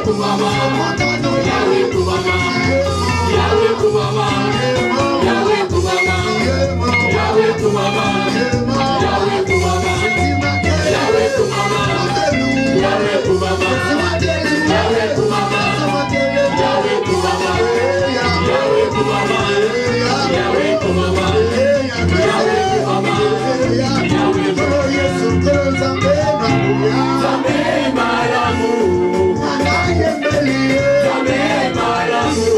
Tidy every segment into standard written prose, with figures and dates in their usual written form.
Kumama, Yahweh Kumama, Yahweh Kumama, Yahweh Kumama, Yahweh Kumama, Yahweh Kumama, Yahweh Kumama, Yahweh Kumama, Yahweh Kumama, Yahweh Kumama, Yahweh Kumama, Yahweh Kumama, Yahweh Kumama, Yahweh Kumama, Zambe malamu, Zambe malamu.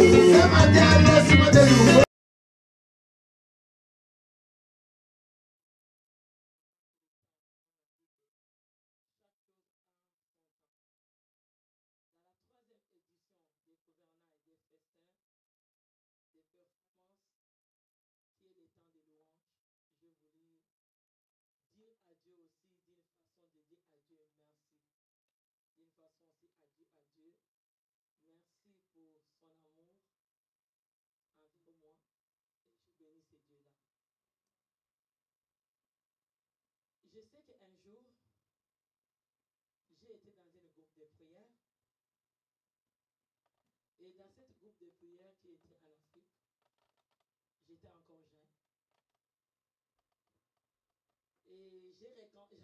Je sais qu'un jour, j'ai été dans un groupe de prière. Et dans ce groupe de prière qui était en Afrique, j'étais encore jeune. Et j'ai rencontré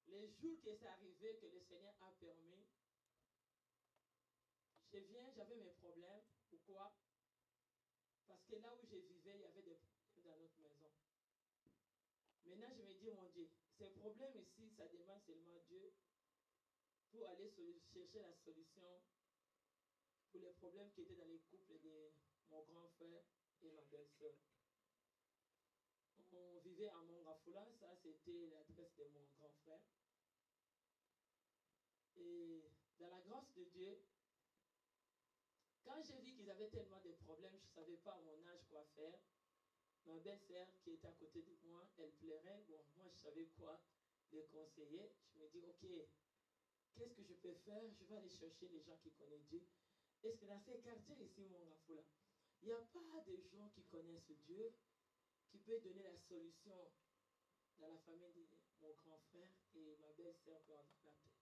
les jours que c'est arrivé, que le Seigneur a permis. J'avais mes problèmes. Pourquoi? Parce que là où je vivais, il y avait des problèmes dans notre maison. Maintenant, je me dis, mon Dieu, ces problèmes ici, ça demande seulement Dieu pour aller chercher la solution pour les problèmes qui étaient dans les couples de mon grand frère et ma belle-sœur. On vivait à Mongafula, ça c'était l'adresse de mon grand frère. Et dans la grâce de Dieu, quand j'ai vu qu'ils avaient tellement de problèmes, je ne savais pas à mon âge quoi faire. Ma belle-sœur qui était à côté de moi, elle pleurait. Bon, moi je savais quoi les conseiller. Je me dis, ok, qu'est-ce que je peux faire? Je vais aller chercher les gens qui connaissent Dieu. Est-ce que dans ces quartiers ici, Mongafula, il n'y a pas de gens qui connaissent Dieu, qui peut donner la solution dans la famille de mon grand frère et ma belle-sœur pour avoir la paix?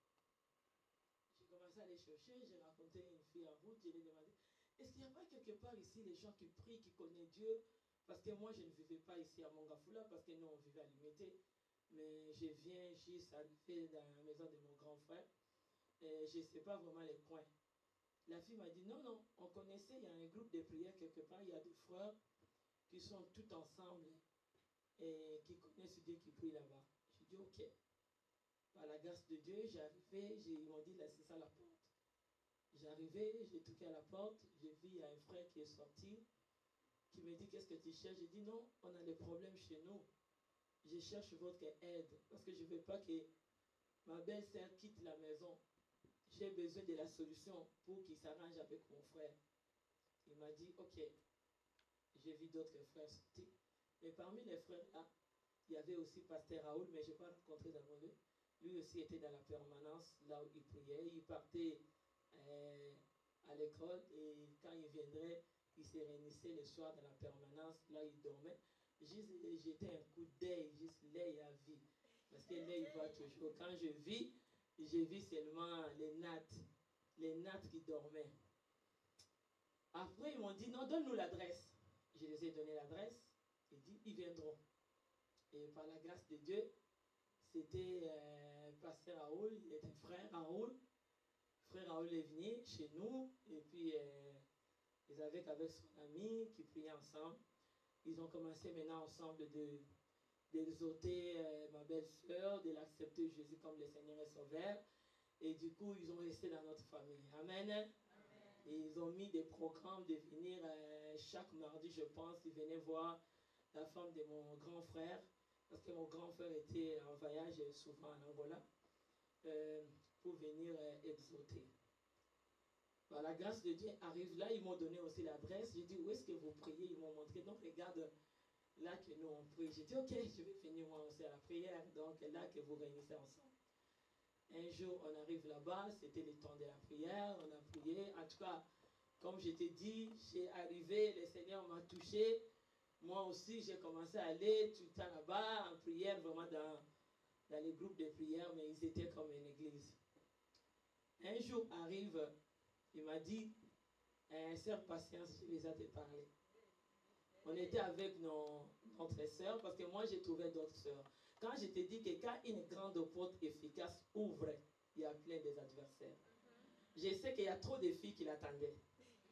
J'ai commencé à les chercher, j'ai rencontré une fille en route, je lui ai demandé, est-ce qu'il n'y a pas quelque part ici les gens qui prient, qui connaissent Dieu? Parce que moi je ne vivais pas ici à Mongafula, parce que nous on vivait à Limité. Mais je viens juste arriver dans la maison de mon grand frère, et je ne sais pas vraiment les coins. La fille m'a dit, non, non, on connaissait, il y a un groupe de prière quelque part, il y a des frères qui sont tous ensemble et qui connaissent Dieu qui prie là-bas. J'ai dit, ok. Par la grâce de Dieu, j'arrivais, ils m'ont dit, laissez ça à la porte. J'arrivais, j'ai toqué à la porte, j'ai vu, il y a un frère qui est sorti, qui me dit, qu'est-ce que tu cherches? J'ai dit, non, on a des problèmes chez nous. Je cherche votre aide, parce que je ne veux pas que ma belle-sœur quitte la maison. J'ai besoin de la solution pour qu'il s'arrange avec mon frère. Il m'a dit, ok, j'ai vu d'autres frères sortir. Mais parmi les frères là, il y avait aussi Pasteur Raoul, mais je n'ai pas rencontré d'abord. Lui aussi était dans la permanence, là où il priait. Il partait à l'école et quand il viendrait, il se réunissait le soir dans la permanence, là il dormait. Juste jeter un coup d'œil, juste l'œil à vie. Parce que l'œil voit toujours. Quand je vis, j'ai vu seulement les nattes qui dormaient. Après, ils m'ont dit, non, donne-nous l'adresse. Je les ai donné l'adresse. Ils dit, ils viendront. Et par la grâce de Dieu, c'était Pasteur Raoul, il était frère Raoul. Frère Raoul est venu chez nous. Et puis, ils avaient avec son ami qui priait ensemble. Ils ont commencé maintenant ensemble d'exhorter ma belle-sœur, de l'accepter Jésus comme le Seigneur et Sauveur. Et du coup, ils ont resté dans notre famille. Amen. Amen. Et ils ont mis des programmes de venir chaque mardi, je pense, ils venaient voir la femme de mon grand frère, parce que mon grand frère était en voyage souvent en Angola, pour venir exhorter. Par la grâce de Dieu arrive là, ils m'ont donné aussi l'adresse. J'ai dit, où est-ce que vous priez? Ils m'ont montré. Donc, regarde là que nous on prie. J'ai dit, ok, je vais venir moi aussi à la prière. Donc, là que vous réunissez ensemble. Un jour, on arrive là-bas, c'était le temps de la prière, on a prié. En tout cas, comme je t'ai dit, j'ai arrivé, le Seigneur m'a touché. Moi aussi, j'ai commencé à aller tout le temps là-bas, en prière, vraiment dans les groupes de prière, mais ils étaient comme une église. Un jour arrive, il m'a dit, sœur Patience, je les ai te parler. On était avec notre sœur, parce que moi j'ai trouvé d'autres sœurs. Quand je te dis que quand une grande porte efficace ouvre, il y a plein des adversaires. Je sais qu'il y a trop de filles qui l'attendaient.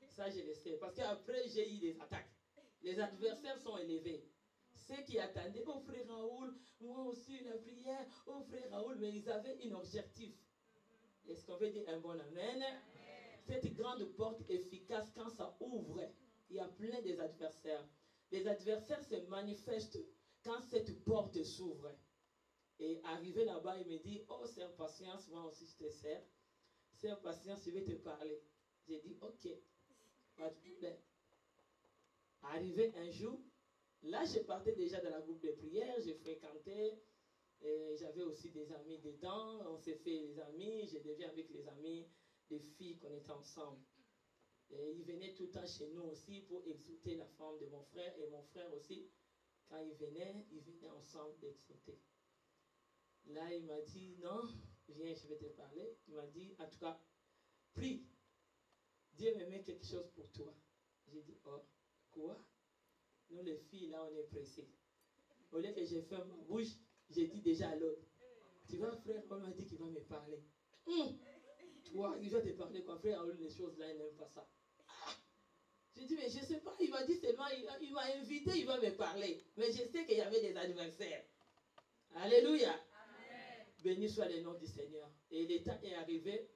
Ça, je le sais. Parce qu'après, j'ai eu des attaques. Les adversaires sont élevés. Ceux qui attendaient, oh frère Raoul, moi aussi la prière, oh frère Raoul, mais ils avaient un objectif. Est-ce qu'on veut dire un bon amen? Cette grande porte efficace, quand ça ouvre, il y a plein des adversaires. Les adversaires se manifestent quand cette porte s'ouvre. Et arrivé là-bas, il me dit, oh, sœur Patience, moi aussi je te sers. Sœur Patience, je vais te parler. J'ai dit, ok, pas de problème. Arrivé un jour, là, je partais déjà dans la groupe de prière, j'ai fréquenté, j'avais aussi des amis dedans, on s'est fait des amis, j'ai deviens avec les amis des filles qu'on était ensemble. Et ils venaient tout le temps chez nous aussi pour exhorter la femme de mon frère, et mon frère aussi, quand ils venaient ensemble d'exhorter. Là, il m'a dit, non, viens, je vais te parler. Il m'a dit, en tout cas, prie. Dieu me met quelque chose pour toi. J'ai dit, oh, quoi? Nous, les filles, là, on est pressées. Au lieu que j'ai fait ma bouche, j'ai dit déjà à l'autre, tu vois, frère, on m'a dit qu'il va me parler. Toi, il va te parler, quoi, frère, les choses là, il n'aime pas ça. J'ai dit, mais je ne sais pas, il m'a dit seulement, il m'a invité, il va me parler. Mais je sais qu'il y avait des adversaires. Alléluia. Béni soit le nom du Seigneur. Et le temps est arrivé.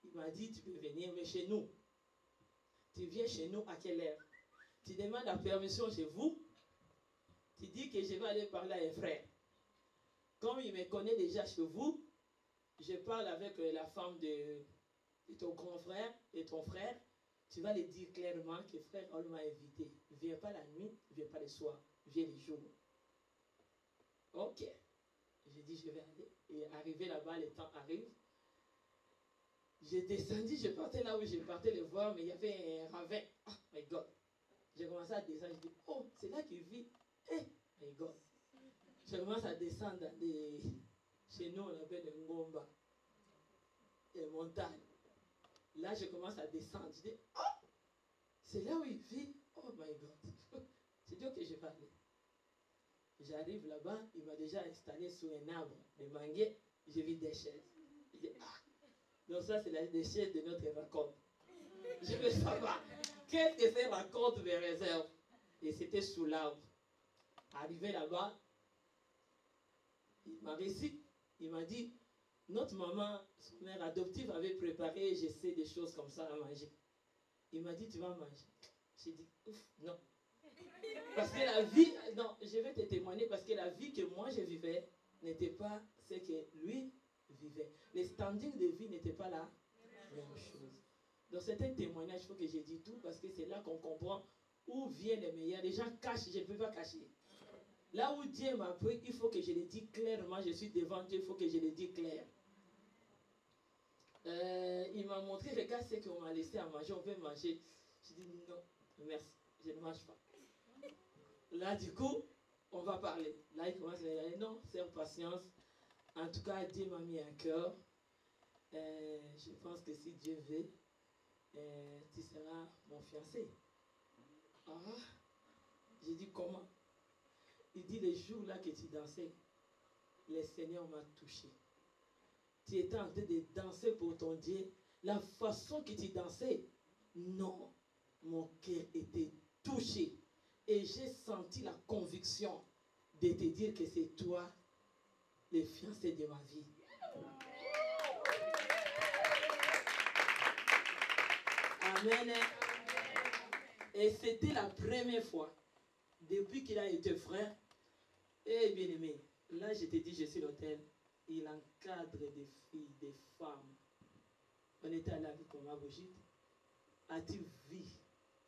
Il m'a dit, tu peux venir, mais chez nous. Tu viens chez nous à quelle heure? Tu demandes la permission chez vous. Tu dis que je vais aller parler à un frère. Comme il me connaît déjà chez vous, je parle avec la femme de ton grand frère et ton frère. Tu vas lui dire clairement que frère, on m'a invité. Viens pas la nuit, viens pas le soir, viens les jours. Ok. J'ai dit, je vais aller. Et arrivé là-bas, le temps arrive. J'ai descendu, je partais là où je partais le voir, mais il y avait un ravin. Oh my God. J'ai commencé à descendre, je dis, oh, c'est là qu'il vit. Eh, my God. Je commence à descendre dans des... Chez nous, on appelle des ngomba. Des montagnes. Là, je commence à descendre. Je dis, oh, c'est là où il vit. Oh my God. C'est Dieu que je vais aller. J'arrive là-bas, il m'a déjà installé sous un arbre de manguier. J'ai vu des chaises. Je dis, ah, donc ça, c'est les chaises de notre raconte. Je veux savoir, qu'est-ce que ces racontes me réservent? Et c'était sous l'arbre. Arrivé là-bas, il m'a réussi. Il m'a dit, notre maman, son mère adoptive avait préparé, je sais, des choses comme ça à manger. Il m'a dit, tu vas manger. J'ai dit, ouf, non. Parce que la vie, non, je vais te témoigner, parce que la vie que moi je vivais n'était pas ce que lui vivait. Les standings de vie n'étaient pas la même chose. Donc c'est un témoignage, il faut que je dise tout, parce que c'est là qu'on comprend où vient le meilleur. Les gens cachent, je ne peux pas cacher. Là où Dieu m'a pris, il faut que je le dise clairement, je suis devant Dieu, il faut que je le dise clair. Il m'a montré, regarde ce qu'on m'a laissé à manger, on peut manger. Je dis non, merci, je ne mange pas. Là, du coup, on va parler. Là, il commence à dire, non, c'est patience. En tout cas, Dieu m'a mis un cœur. Je pense que si Dieu veut, tu seras mon fiancé. Ah, j'ai dit, comment? Il dit, les jours là que tu dansais, le Seigneur m'a touché. Tu étais en train de danser pour ton Dieu. La façon que tu dansais, non, mon cœur était touché. Et j'ai senti la conviction de te dire que c'est toi le fiancé de ma vie. Amen. Et c'était la première fois, depuis qu'il a été frère, et bien aimé, là je te dis, je suis l'hôtel, il encadre des filles, des femmes. On était allé avec Thomas Brigitte. As-tu vu?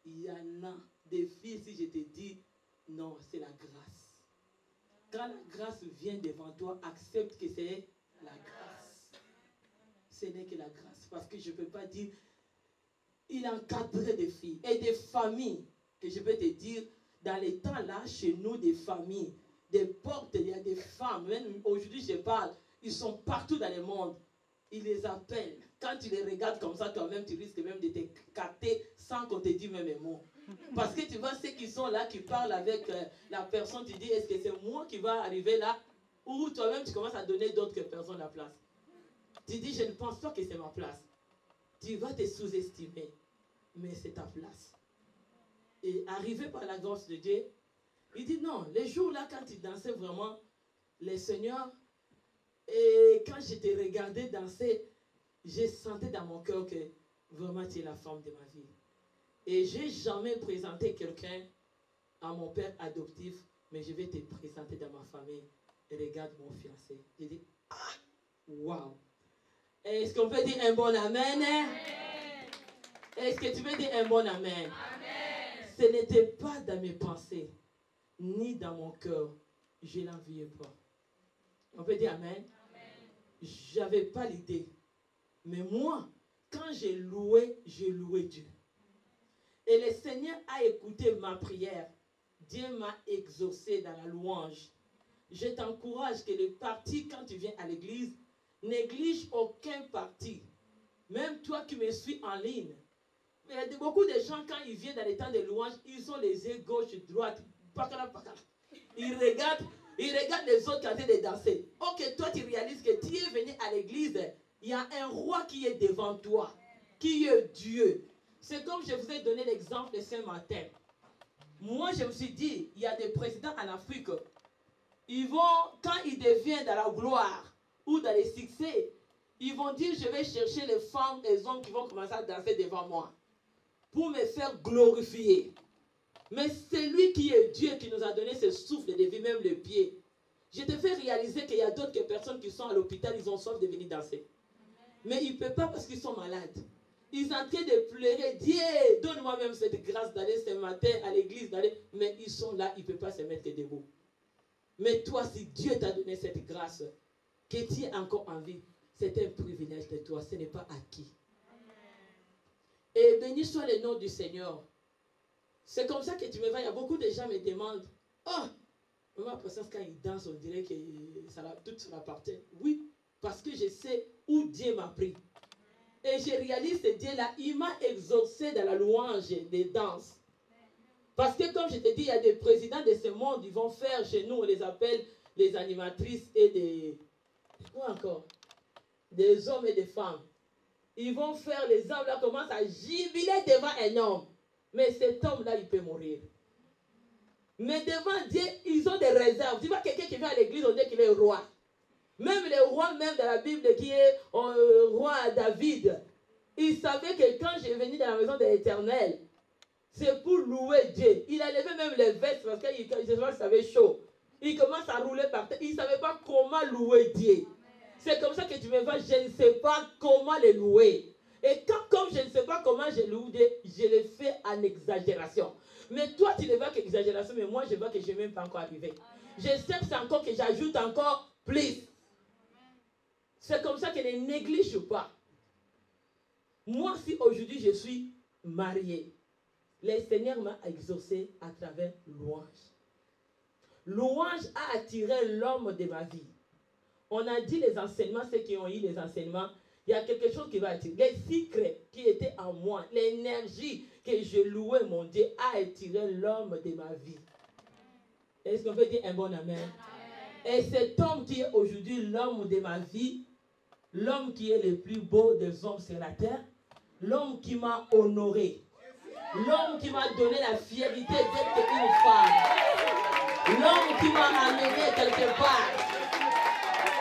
Il y en a des filles, si je te dis, non, c'est la grâce. Quand la grâce vient devant toi, accepte que c'est la grâce. Ce n'est que la grâce. Parce que je ne peux pas dire, il encadrait des filles et des familles. Et je peux te dire, dans les temps là, chez nous, des familles, des portes, il y a des femmes. Même aujourd'hui, je parle, ils sont partout dans le monde. il les appelle. Quand tu les regardes comme ça, toi-même, tu risques même de te capter sans qu'on te dise même un mot. Parce que tu vois, ceux qui sont là, qui parlent avec la personne, tu dis, est-ce que c'est moi qui va arriver là? Ou toi-même, tu commences à donner d'autres personnes la place. Tu dis, je ne pense pas que c'est ma place. Tu vas te sous-estimer, mais c'est ta place. Et arrivé par la grâce de Dieu, il dit non, les jours-là, quand il dansait vraiment, les seigneurs, et quand je te regardais danser, j'ai senti dans mon cœur que vraiment tu es la femme de ma vie. Et je n'ai jamais présenté quelqu'un à mon père adoptif, mais je vais te présenter dans ma famille. Et regarde mon fiancé. J'ai dit, ah, waouh. Est-ce qu'on peut dire un bon amen? Est-ce que tu veux dire un bon amen? Amen. Ce n'était pas dans mes pensées, ni dans mon cœur. Je ne l'enviais pas. On peut dire amen? Je n'avais pas l'idée. Mais moi, quand j'ai loué Dieu. Et le Seigneur a écouté ma prière. Dieu m'a exaucé dans la louange. Je t'encourage que les partis, quand tu viens à l'église, néglige aucun parti. Même toi qui me suis en ligne. Il y a beaucoup de gens, quand ils viennent dans les temps de louange, ils ont les yeux gauche, droite. Ils regardent les autres en train de danser. Ok, toi tu réalises que tu es venu à l'église, il y a un roi qui est devant toi, qui est Dieu. C'est comme je vous ai donné l'exemple de ce matin. Moi, je me suis dit, il y a des présidents en Afrique, ils vont, quand ils deviennent dans la gloire ou dans les succès, ils vont dire, je vais chercher les femmes et les hommes qui vont commencer à danser devant moi pour me faire glorifier. Mais c'est lui qui est Dieu qui nous a donné ce souffle de vie, même le pied. Je te fais réaliser qu'il y a d'autres personnes qui sont à l'hôpital, ils ont soif de venir danser. Mais ils ne peuvent pas parce qu'ils sont malades. Ils sont en train de pleurer. Dieu, donne-moi même cette grâce d'aller ce matin à l'église, mais ils sont là, ils ne peuvent pas se mettre debout. Mais toi, si Dieu t'a donné cette grâce, que tu es encore en vie, c'est un privilège de toi, ce n'est pas acquis. Et béni soit le nom du Seigneur. C'est comme ça que tu me vois, il y a beaucoup de gens qui me demandent, oh, maman, parce que quand ils dansent, on dirait que tout ça appartient. Oui, parce que je sais où Dieu m'a pris. Et je réalise ce Dieu-là, il m'a exaucé dans la louange des danses. Parce que comme je te dis, il y a des présidents de ce monde, ils vont faire chez nous, on les appelle les animatrices et des... Quoi encore? Des hommes et des femmes. Ils vont faire, les hommes là commencent à jubiler devant un homme. Mais cet homme-là, il peut mourir. Mais devant Dieu, ils ont des réserves. Tu vois quelqu'un qui vient à l'église, on dit qu'il est roi. Même les rois, même dans la Bible, qui est roi David, il savait que quand j'ai venu dans la maison de l'Éternel, c'est pour louer Dieu. Il a levé même les vestes parce qu'il avait chaud. Il commence à rouler par terre. Il ne savait pas comment louer Dieu. C'est comme ça que tu me vois, je ne sais pas comment le louer. Et comme je ne sais pas comment je loue Dieu, je le fais en exagération. Mais toi, tu ne vois qu'exagération, mais moi, je vois que je n'ai même pas encore arrivé. Je sais encore que j'ajoute encore plus. C'est comme ça que ne néglige pas. Moi, si aujourd'hui je suis marié, le Seigneur m'a exaucé à travers louange. Louange a attiré l'homme de ma vie. On a dit les enseignements, ceux qui ont eu les enseignements, il y a quelque chose qui va attirer. Les secrets qui étaient en moi, l'énergie que je louais mon Dieu a attiré l'homme de ma vie. Est-ce qu'on peut dire un bon amen? Et cet homme qui est aujourd'hui l'homme de ma vie, l'homme qui est le plus beau des hommes sur la terre, l'homme qui m'a honoré, l'homme qui m'a donné la fierté d'être une femme, l'homme qui m'a amené quelque part.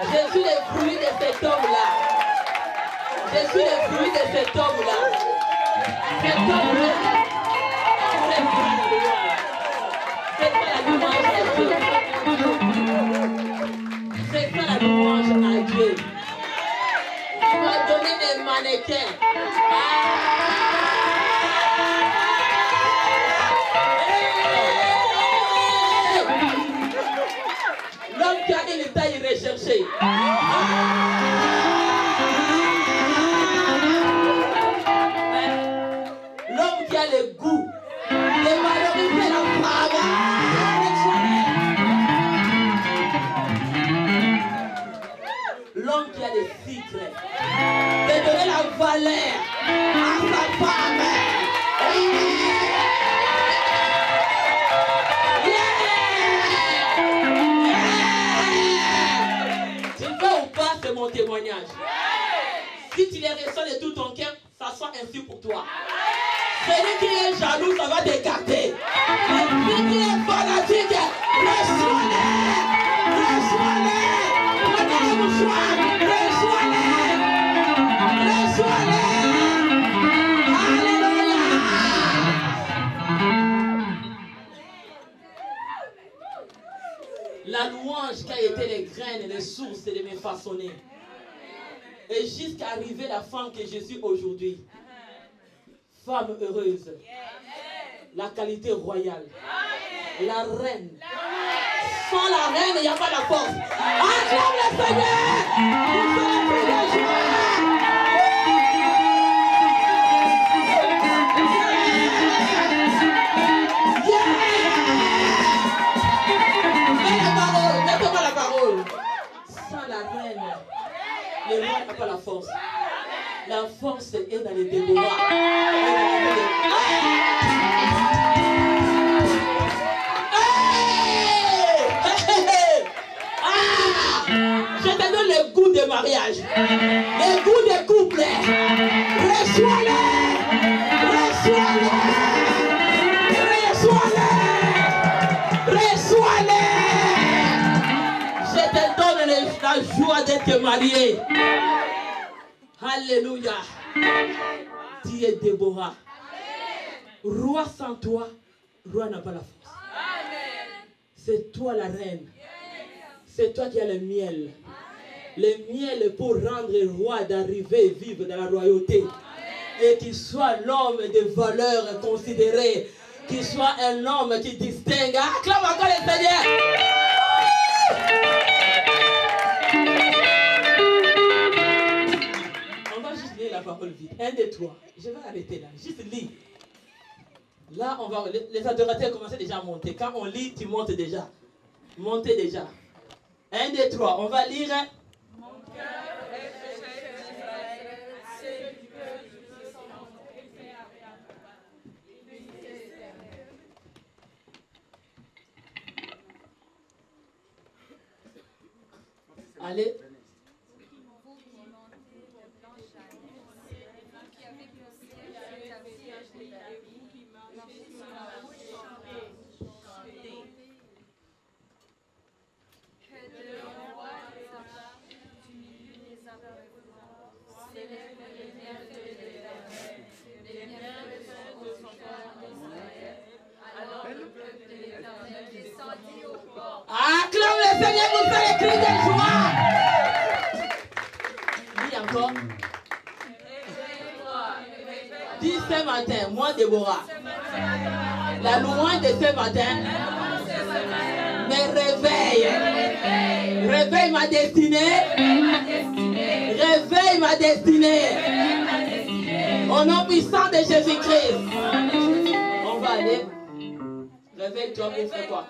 Je suis le fruit de cet homme-là. Je suis le fruit de cet homme-là. Cet homme-là, c'est pas la louange à Dieu. C'est pas la louange à Dieu. Il m'a donné des mannequins. L'homme qui a une taille recherchée. L'homme qui a le goût de valoriser la femme. L'homme qui a les signes titre, de donner la valeur à sa femme. Tu veux ou pas, c'est mon témoignage. Si tu les ressens de tout ton cœur, ça soit ainsi pour toi. Celui qui est jaloux, ça va t'écarter. Celui qui est fanatique, reçois-les. Reçois-les. Prenez le mouchoir. Reçois-les. Reçois-les. Alléluia. La louange qui a été les graines et les sources de mes façonnés. Et jusqu'à arriver la femme que je suis aujourd'hui. Femme heureuse. La qualité royale. La reine. Sans la reine, il n'y a pas la force. Acclame le Seigneur. Vous serez pris de joie. Mettez-moi la parole. Sans la reine, le roi n'a pas la force. La force est dans les Déborah. Je te donne le goût de mariage, le goût de couple. Reçois-le, reçois-le, reçois-le, reçois-le. Je te donne la joie d'être marié. Alléluia. Tu es Déborah. Roi sans toi, roi n'a pas la force. C'est toi la reine. C'est toi qui as le miel. Le miel pour rendre le roi d'arriver et vivre dans la royauté. Et qu'il soit l'homme de valeur considéré. Qu'il soit un homme qui distingue. Acclame encore le Seigneur. La parole vite. 1, 2, 3. Je vais arrêter là. Juste lis. Là, on va. Les adorateurs commencent déjà à monter. Quand on lit, tu montes déjà. Montez déjà. 1, 2, 3. On va lire. Mon cœur est péché d'Israël, c'est du cœur du Dieu son nom. Allez. Acclame le Seigneur pour faire les cris de joie. Dis encore. Dis ce matin, moi Déborah, la louange de ce matin me réveille. Réveille ma destinée. Réveille ma destinée. Au nom puissant de Jésus-Christ. On va aller. Réveille-toi pour faire quoi?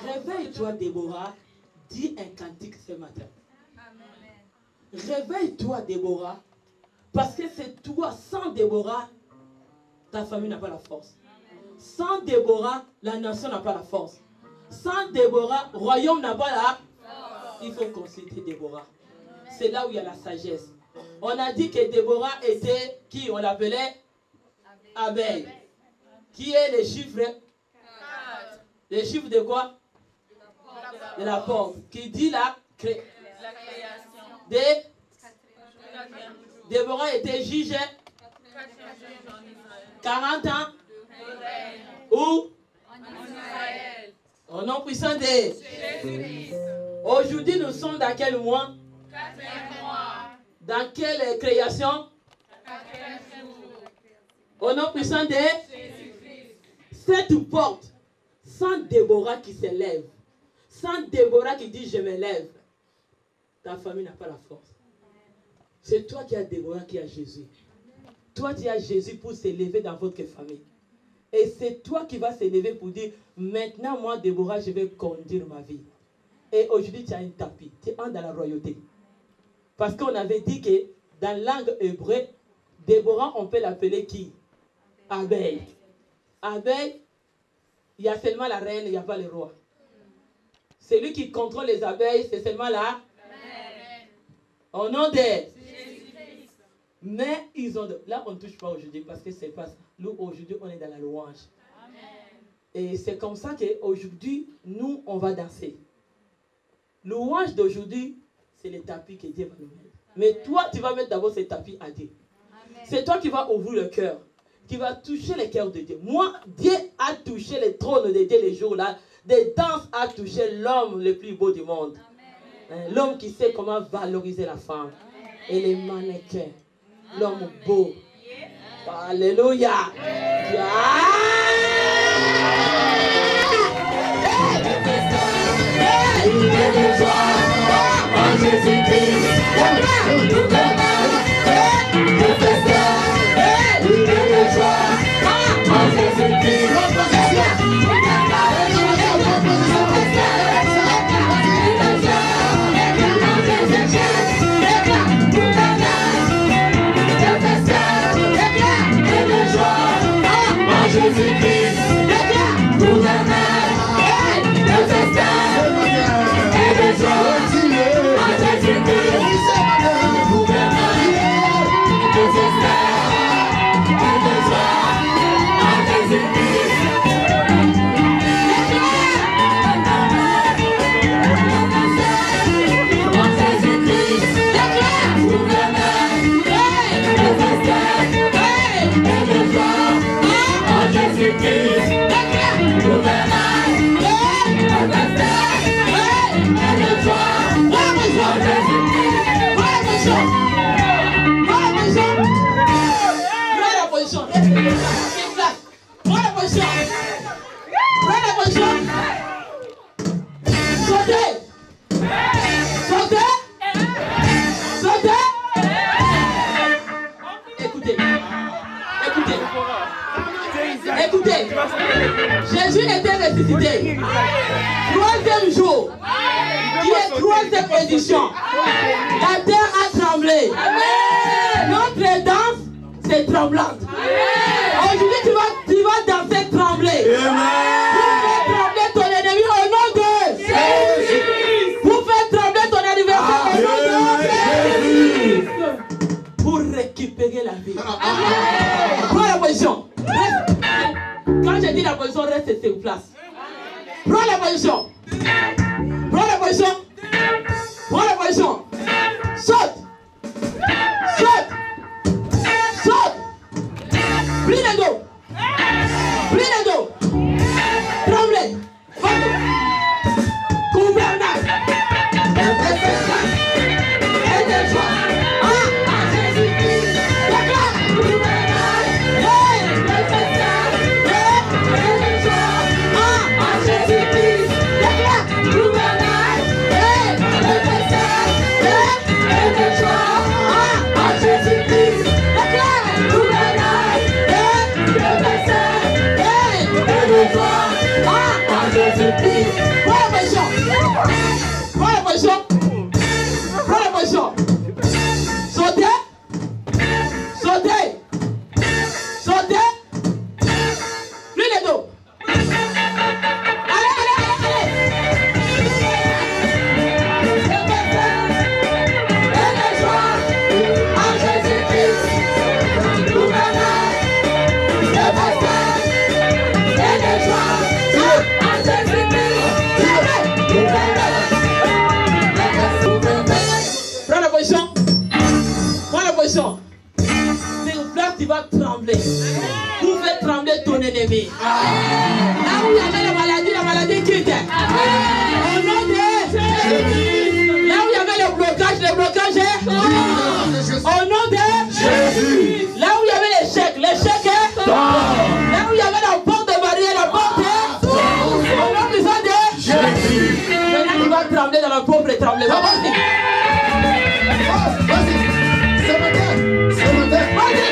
Réveille-toi, Déborah. Dis un cantique ce matin. Réveille-toi, Déborah. Parce que c'est toi, sans Déborah, ta famille n'a pas la force. Sans Déborah, la nation n'a pas la force. Sans Déborah, le royaume n'a pas la force. Il faut consulter Déborah. C'est là où il y a la sagesse. On a dit que Déborah était, qui on l'appelait? Abeille. Qui est le chiffre? Le chiffre de quoi? De la porte. Qui dit la création. Déborah était juge 40 ans. Où? Au nom puissant de Jésus. Aujourd'hui, nous sommes dans quel mois? Dans quelle création? Au nom puissant de Jésus. Cette porte, sans Déborah qui s'élève, sans Déborah qui dit je me lève, ta famille n'a pas la force. C'est toi qui as Déborah qui a Jésus. Toi, tu as Jésus pour s'élever dans votre famille. Et c'est toi qui vas s'élever pour dire, maintenant, moi, Déborah, je vais conduire ma vie. Et aujourd'hui, tu as un tapis. Tu entres dans la royauté. Parce qu'on avait dit que dans la langue hébreu, Déborah, on peut l'appeler qui? Abeille. Abeille, il y a seulement la reine, il n'y a pas le roi. Celui qui contrôle les abeilles, c'est seulement la reine. Au nom de Jésus-Christ. Mais ils ont... Là, on ne touche pas aujourd'hui parce que c'est pas ça. Nous, aujourd'hui, on est dans la louange. Amen. Et c'est comme ça qu'aujourd'hui, nous, on va danser. Louange d'aujourd'hui, c'est le tapis que Dieu va nous mettre. Mais toi, tu vas mettre d'abord ce tapis à Dieu. C'est toi qui vas ouvrir le cœur, qui va toucher le cœur de Dieu. Moi, Dieu a touché le trône de Dieu les jours-là. Des danses a touché l'homme le plus beau du monde. L'homme qui sait comment valoriser la femme. Et les mannequins. L'homme beau. Alléluia. Écoutez, Jésus était ressuscité. Troisième jour, qui est troisième édition. La terre a tremblé. Notre danse, c'est tremblante. Aujourd'hui, tu vas danser trembler. Pour faire trembler ton ennemi au nom de Jésus. Pour faire trembler ton adversaire au nom de Jésus. Pour récupérer la vie. Prends la position. Quand je dis la position, reste sur place. Prends la position. Prends la position. Prends la position. Saute. Saute. Saute. Plie le dos. Plie le dos. Tremblez. Gouverneur. Et de joie. Tu vas trembler. Vous faites trembler ton ennemi. Là où il y avait la maladie quitte. Au nom de Jésus. Là où il y avait le blocage est. Au nom de Jésus. Là où il y avait l'échec est. Là où il y avait la porte de barrière, la porte est. Au nom de Jésus. Maintenant tu vas trembler dans la propre tremblement. Vas-y. C'est matin. Vas-y.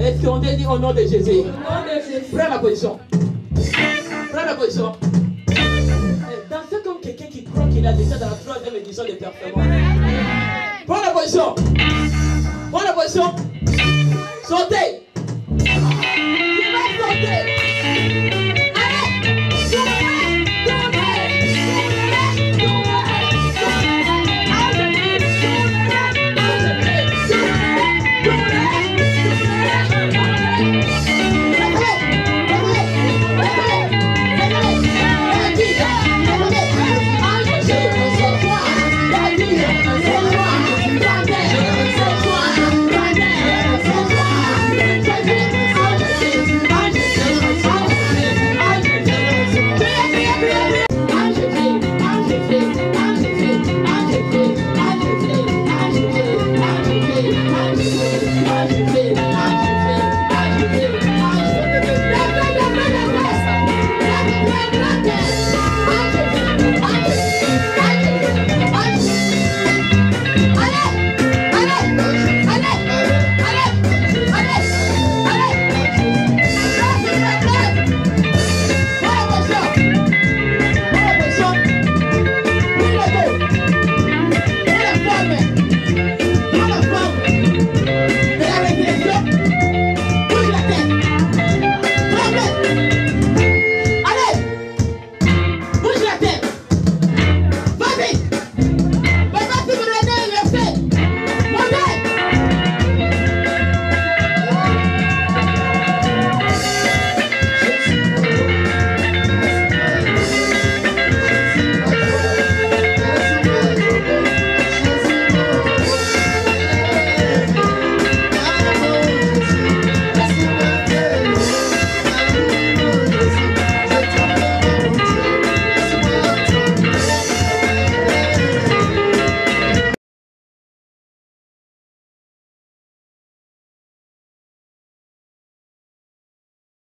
Est-ce qu'on te dit au nom de Jésus? Prends la position. Prends la position. Dansez comme quelqu'un qui croit qu'il a déjà dans la 3e édition de performance. Prends la position. Prends la position. Sautez.